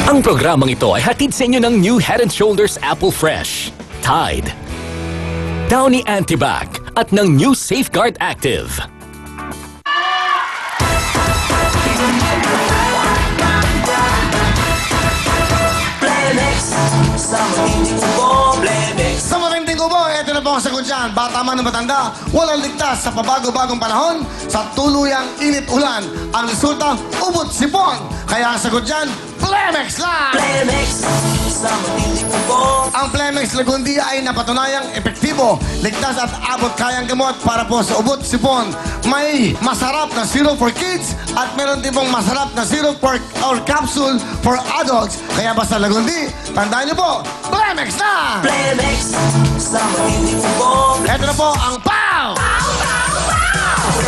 Ang programang ito ay hatid sa inyo ng new Head & Shoulders Apple Fresh, Tide, Downy Antibac at ng new Safeguard Active. Sa matinding kubo, ito na po ang sagot dyan. Bata man o matanda, walang ligtas sa pabago-bagong panahon. Sa tuluyang init-ulan, ang resulta, ubot sipon. Kaya ang sagot dyan, Plemex lang! Plemex, sa matinding kubo. Ang Plemex Lagundia ay napatunayang epektibo, ligtas at abot kayang gamot para po sa ubot sipon. May masarap na syrup for kids at meron din pong masarap na syrup or capsule for adults. Kaya basta Lagundi, tandaan niyo po, Plemex na! Plemex, sa matinding kubo. Ito na po ang POW!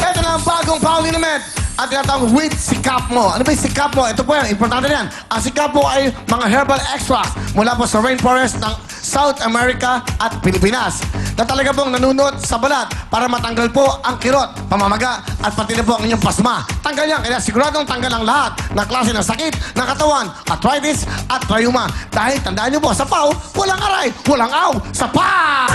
Ito na ang bagong POW liniment at tinatawag with sikap mo. Ano ba yung sikap mo? Ito po yan, importante yan. Ang sikap mo ay mga herbal extracts mula po sa rainforest ng South America at Pilipinas na talaga pong nanunot sa balat para matanggal po ang kirot, pamamaga at pati na po ang inyong pasma. Tanggal yan, kaya siguradong tanggal ang lahat ng klase ng sakit ng katawan, arthritis at trauma. Dahil tandaan niyo po, sa POW, walang aray, walang aw, sa POW!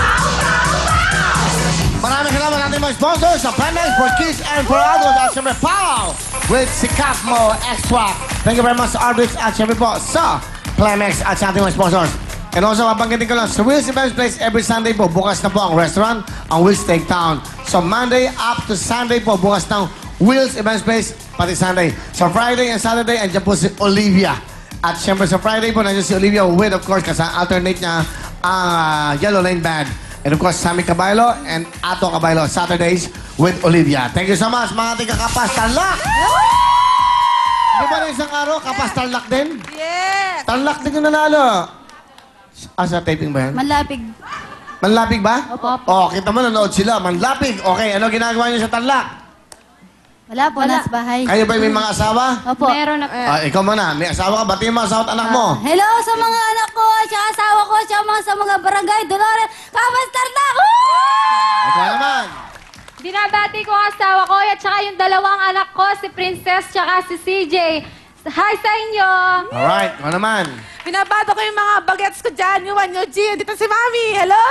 Maraming salamat natin mga sponsors sa Plemex for Kids and for Adults at siyempre POW with Sikap Mo Extra. Thank you very much sa Arbix at siyempre po sa Plemex at sa ating mga sponsors. And also, mabanggitin ko lang, sa Will's Events Place every Sunday po, bukas na po ang restaurant, ang Will's Steaktown. So Monday up to Sunday po, bukas ng Will's Events Place, pati Sunday. So Friday and Saturday, andyan po si Olivia. At siyempre sa Friday po, nandiyan si Olivia with, of course, kasi alternate niya ang Yellow Lane Band. And of course, Sammy Caballo and Ato Caballo, Saturdays with Olivia. Thank you so much, mga ating kakapas-tanlak! Di ba na isang araw, kapas-tanlak din? Yes! Tanlak din yung nanalo. Sa taping ba yan? Malapig. Manlapig ba? Opo. Oh, kita mo, nanood sila. Manlapig. Okay, ano ginagawa niyo sa tanlak? Wala po, nasa bahay. Kayo ba may mga asawa? Opo. Meron na. Ikaw muna, may asawa ka. Batiin mo asawa at anak mo. Hello sa mga anak ko, sa asawa ko, sa mga barangay, Dolores, Kamastarta! Ikaw naman. Binabati ko ang asawa ko at saka yung dalawang anak ko, si Princess at si CJ. Hi sa inyo! Alright, ikaw naman. Binabato ko yung mga bagets ko dyan, yung G. Dito si Mami. Hello!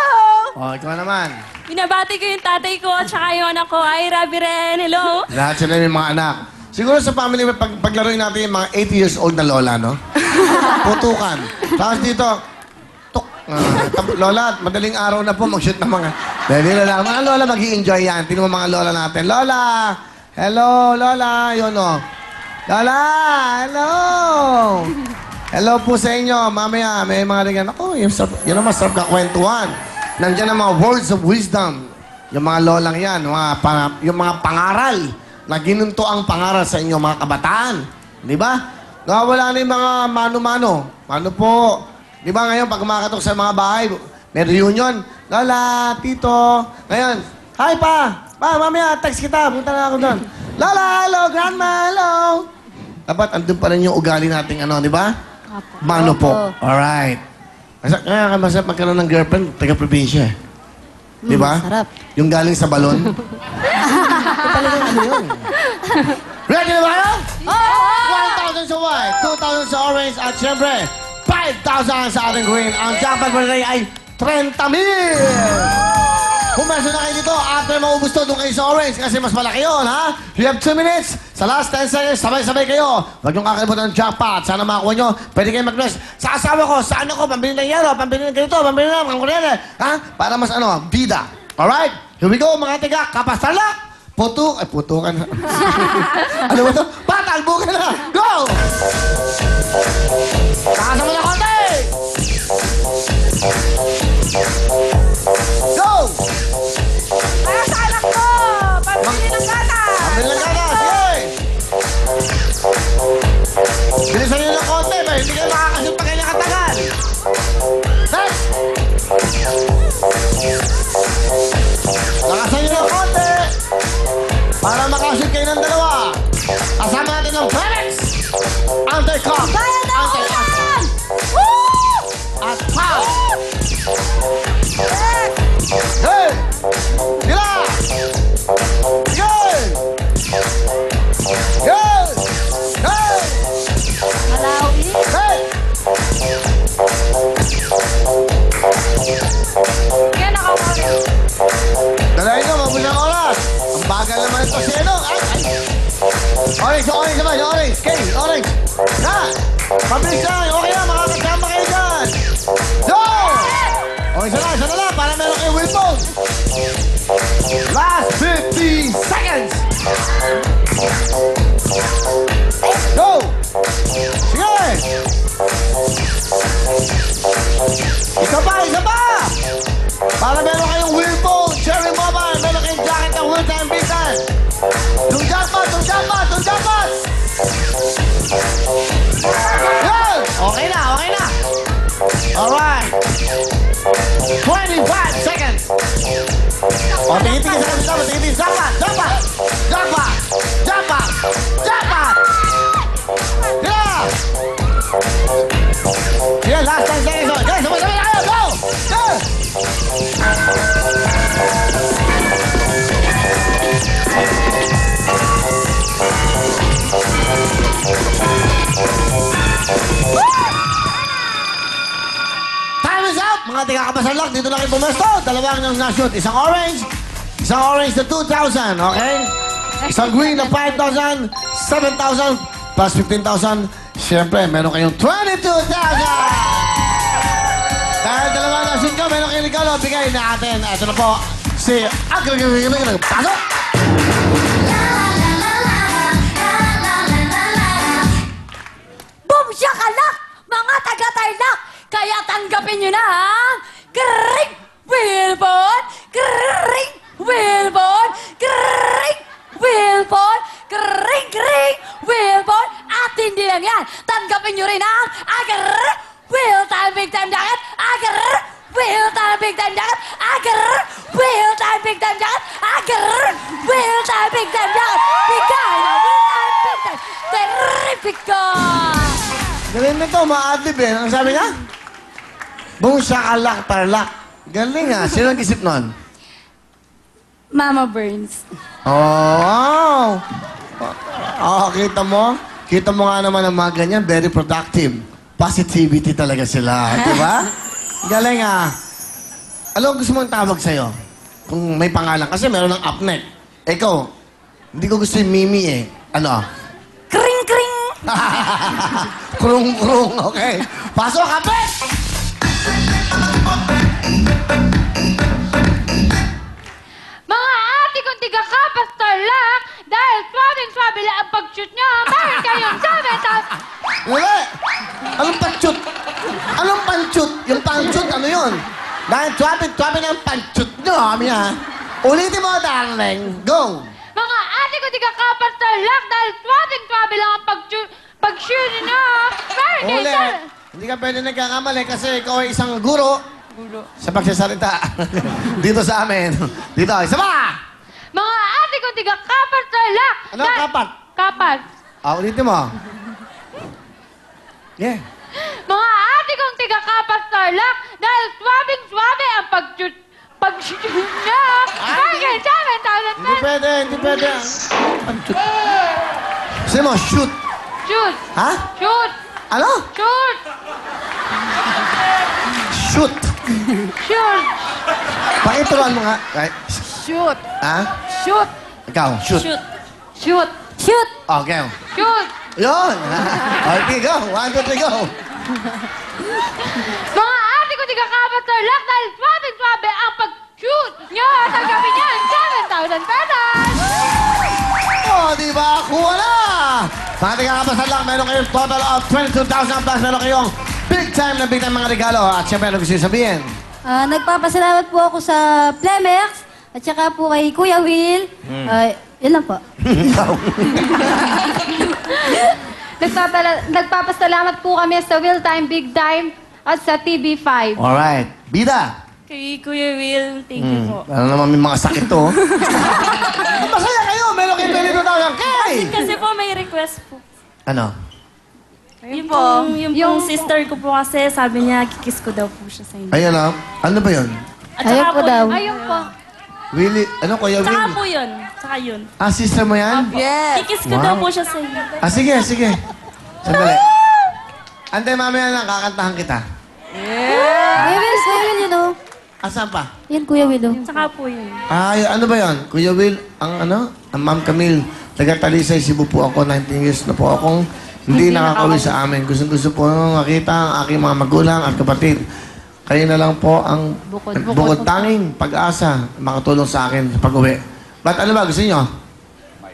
Oh, ikaw naman. Binabati ko yung tatay ko at saka yung anak ko. Ay, Rabi ren. Hello! Lahat sila yung mga anak. Siguro sa family, paglaruin natin yung mga 80 years old na lola, no? Putukan. Tapos dito, tuk. Lola, madaling araw na po mag-shoot ng mga... Dahil lola, mga lola mag-i-enjoy yan. Tingnan mo mga lola natin. Lola! Hello, Lola! Yun, oh. Lola! Hello! Hello po sa inyo. Mamaya, may mga ringan. Ako, yun ang masarap na kwentuhan. Nandiyan ang mga words of wisdom. Yung mga lolang yan, yung mga pangaral na ginunto ang pangaral sa inyo, mga kabataan. Di ba? Nawawala na yung mga mano-mano. Mano po. Di ba ngayon, pag kumakatok sa mga bahay, may reunion. Lola, tito. Ngayon, hi pa. Pa, mamaya, text kita. Punta na ako doon. Lola, hello, grandma, hello. Dapat andun pa rin yung ugali nating ano, di ba? Mano po. Alright. Kaya masarap magkaroon ng girlfriend, taga-probinsya. Di ba? Sarap. Yung galing sa balon. Talagang ano yun. Ready na ba kayo? 1,000 sa white, 2,000 sa orange, at syempre, 5,000 sa ating green. Ang jackpot for today ay 30,000! Pumasok na kayo dito after maubos to doon kayo sa orange kasi mas malaki yun, ha? You have 2 minutes. Sa last 10 seconds, sabay-sabay kayo. Huwag niyong kakalimutan ng jackpot. Sana makakuha nyo. Pwede kayo mag-rest. Sa asawa ko, sa ano ko, pambili ng yero, pambili ng ganito, pambili ng mga kuryente. Ha? Para mas ano, bida. Alright? Here we go, mga tiga. Kapastala. Puto. Ay, puto ka na. Ano ba ito? Patalbo ka na. Go! Kakasama na konti! Go! Kaya sa anak ko! Pabili ng gata! Pambili ng gata. Sige! Bilisan nyo ng konti ba? Hindi kayo makakasyon pa kayo ng katagal. Next! Lakasan nyo ng konti para makasyon kayo ng dalawa. Kasama natin ng Plemex, Anti-Cop, Anti-Asthma, at POW! Hey! Sila! Sige! Yes! Hey! Malawi. Hey! Mabilis lang. Okay na, makakasama kayo dyan. Go! O, isa na lang. Para meron kayo wheelbone. Last 50 seconds. Go! Sige! Isa pa! Para meron kayong wheelbone, Cherry Mobile, meron kayong jacket ng Will Time Big Time. Yung jackpot! Yan! Okay na! Alright! 25 seconds! O, tingin sa kanila. Jackpot! Yeah! Yeah, last 10 seconds. Guys, sabay tayo! Go! Time is up! Mga tigakabasalak, dito lang kayo pumesto. Dalawang yung na-shoot. Isang orange na 2,000, okay? Isang green na 5,000, 7,000, plus 15,000. Siyempre, meron kayong 22,000! Dahil dalawa na-shoot nyo, meron kayong regalo. Bigay natin. Ito na po, si Pasok! Boom shakalak! Mga taga-tarlac! Kaya tanggapin nyo na, ha? Kring! Wilbon! Kring! Wilbon! Kring! Wilbon! Kring! Kring! Wilbon! At hindi lang yan! Tanggapin nyo rin ang Agar! Will Time Big Time Jacket! Agar! Will Time Big Time Jacket! Agar! Will Time Big Time Jacket! Agar! Will Time Big Time Jacket! Bigay na Will Time Big Time! Terrific ka! Galing nito, ma-adlib eh. Ang sabi niya? Boom, shakalak, tarlak. Galing ah. Sino nag-isip nun? Mama Burns. Oh, kita mo? Kita mo nga naman ang mga ganyan. Very productive. Positivity talaga sila. Di ba? Galing ah. Alam gusto mong tawag sa'yo? Kung may pangalan. Kasi meron ng upneck. Ikaw, hindi ko gusto yung Mimi eh. Ano? Kring, kring! Krung-krung, okay. Pasok, kapit! Mga ate kong tiga-kapas tarlac, dahil swabing-swabe lang ang pag-shoot nyo, meron kayong 7,000. Wala! Anong panchut? Anong panchut? Yung panchut, ano yun? Dahil tuwabi ng panchut nyo, kami ha. Ulitin mo, darling. Go! Mga ate kong tiga-kapas tarlac, dahil swabing-swabe lang ang pag-shoot nyo, meron kayong Ulit! Hindi ka pwede nagkakamali kasi ikaw ay isang guro. Sa pagsasalita. Dito sa amin. Dito, isa pa! Mga ate kong tiga-kapas tarlac. Ano ang kapat? Kapas. Ulitin mo. Yeah. Mga ate kong tiga-kapas tarlac, dahil swabing-swabe ang pag-shoot nyo, meron kayong 7,000 Hindi pwede, hindi pwede. Panchut. Sino mo, shoot. Shoot! Ha? Shoot! Ano? Shoot! Shoot. Shoot! Pakituruan mo nga. Right. Shoot! Ha? Shoot! Ikaw, shoot. Shoot! Shoot! Okay. Shoot! Yun. Okay, go. 1, 2, 3, go. Mga ate ko tiga-kapas tarlac, dahil swabing-swabe ang pag-shoot nyo, tanggapin nyo ang 7,000 pesos! Oh, di ba? Kuha na! Mga tigakapasan lang, meron kayong total of 22,000 plus meron kayong big time mga regalo. At syempre, ano gusto nyo sabihin? Nagpapasalamat po ako sa Plemex at saka po kay Kuya Will. Yun lang po. Nagpapasalamat po kami sa Will Time Big Time at sa TV5. Alright. Bida! Kay Kuya Will, thank you po. Ano naman may mga sakit to? Masaya kayo! Meron kayong 22,000. Kay! Kasi po may request po. Ano? Yung sister ko po kasi sabi niya, kikiss ko daw po siya sa inyo. Ayan ah. Ano ba yun? At Ayun saka po daw. Ayun po. Willie? Ano, Kuya Saka Will? po yun. Saka yun. Ah, sister mo yan? Yes! Kikiss ko daw po siya sa inyo. Ah, sige, sige. Sandali. Ante, mamaya lang, kakantahan kita. Kuya Will, you know. Asan pa? Yan, Kuya Will, oh. Saka po yun. Ah, ano ba yan? Kuya Will, ang ano? Ang Ma'am Camille. Taga-Talisay, Cebu po ako. 19 years na po akong Hindi nakakauwi sa amin. Gusto po makita ang aking mga magulang at kapatid. Kayo na lang po ang bukod tanging pag-asa makatulong sa akin sa pag-uwi. Ba't ano ba gusto niyo?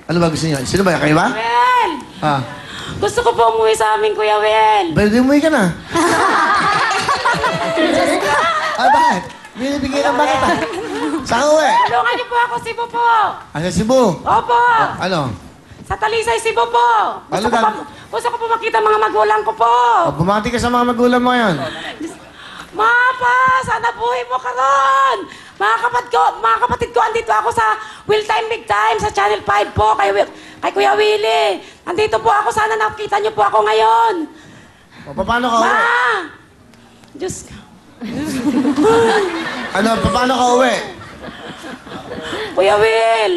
Ano ba gusto niyo? Sino ba? Kayo ba? Well, Ah. gusto ko po umuwi sa amin, Kuya Will. Pwede umuwi ka na. Bakit? Binibigay ng bakit ah. Saan ka uwi? Tulungan niyo po ako, Cebu po. Sa Cebu. Opo. Ano? Sa Talisay, Cebu po. Ano Gusto ko po makita mga magulang ko po. Bumati ka sa mga magulang mo ngayon. Mapa, sana buhay mo ka ron. Mga kapatid ko, andito ako sa Will Time Big Time sa Channel 5 po kay Kuya Willie. Andito po ako, sana nakita niyo po ako ngayon. Paano ka uwi? Diyos ko. Paano ka uwi? Kuya Will.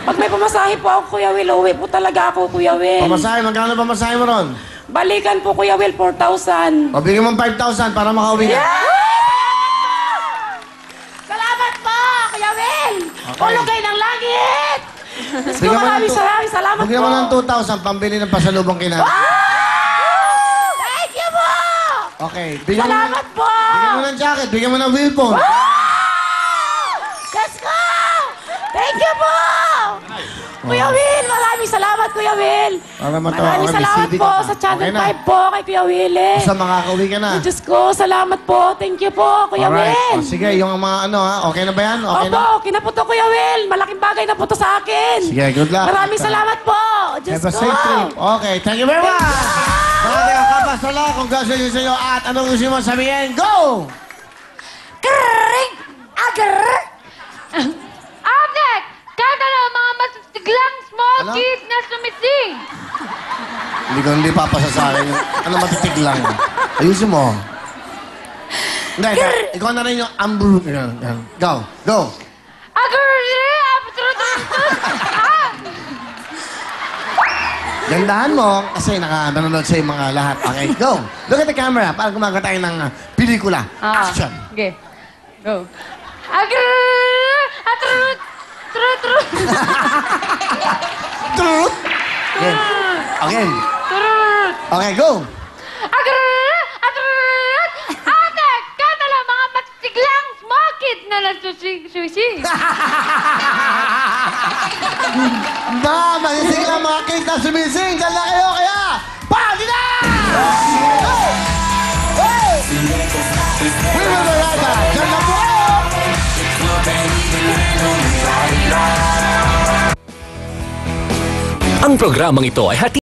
Pag may pamasahe po ako, Kuya Will, uwi po talaga ako, Kuya Will. Pamasahe, magkano pamasahe mo ron? Balikan po, Kuya Will, 4,000. O, bigyan mo 5,000 para makauwi ka. Salamat po, Kuya Will! Okay. Ulugay ng langit! Diyos ko, maraming salamat po. Bigyan mo ng 2,000 pambili ng pasalubong kina. Thank you po! Okay. Bigyan Salamat po! Bigyan mo ng jacket. Bigyan mo ng wheelphone. Diyos ko! Thank you po! Kuya Will, maraming salamat, Kuya Will. Para matawa Maraming kami, salamat CD po ka pa. sa Channel Okay na. 5 po kay Kuya Will. Basta makakauwi ka na. Diyos ko, salamat po. Thank you po, Kuya Alright. Will. O, sige, yung mga okay na ba yan? Okay Opo, na? okay na po to, Kuya Will. Malaking bagay na po to sa akin. Sige, good luck. Maraming salamat po. Diyos Have a ko. safe trip. Okay, thank you very much. Mga taga-kapasala, congratulations sa inyo. At anong gusto mo sabihin? Go! Kring! Agar! Abnek! Kaka lang mga masisiglang small Ano? kids na sumising. Hindi papasa sa akin yung ano matitig lang. Ayusin mo. Hindi, ikaw na rin yung ambro. Yan. Go, go. Gandahan mo kasi nanonood sa mga lahat. Okay, go. Look at the camera para gumagawa tayo ng pelikula. Action. Okay. Go. Atrut! Trut! Trut! Truth. Again. Again. Trut! Okay, go. Atrut! Abnek! Kaka lang mga masisiglang small kids na nagsusing. Ba, manisig lang mga kids na sumising. Diyan na kayo, kaya party na! Hey! We will be right back. Diyan na po kayo! Ang programang ito ay hatid